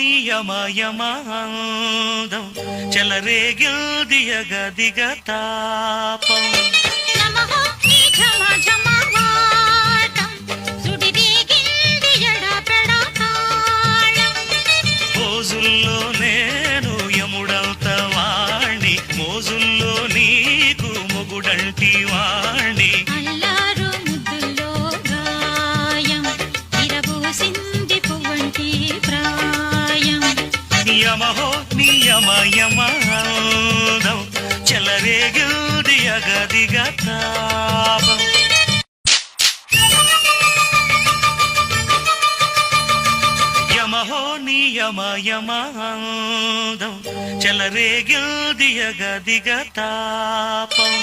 నియమయమాందం చెలరేగిల్దియగ దిగ తాపం మోజుల్లో నేను యముడవుత వాణ్ణి మోజుల్లో నీకు మొగుడంటి వాణ్ణి నియమహో నియమయమాందం చెలరేగిల్దియగ దిగ తాపం యమహో నియమయమాందం చెలరేగిల్దియగ దిగ తాపం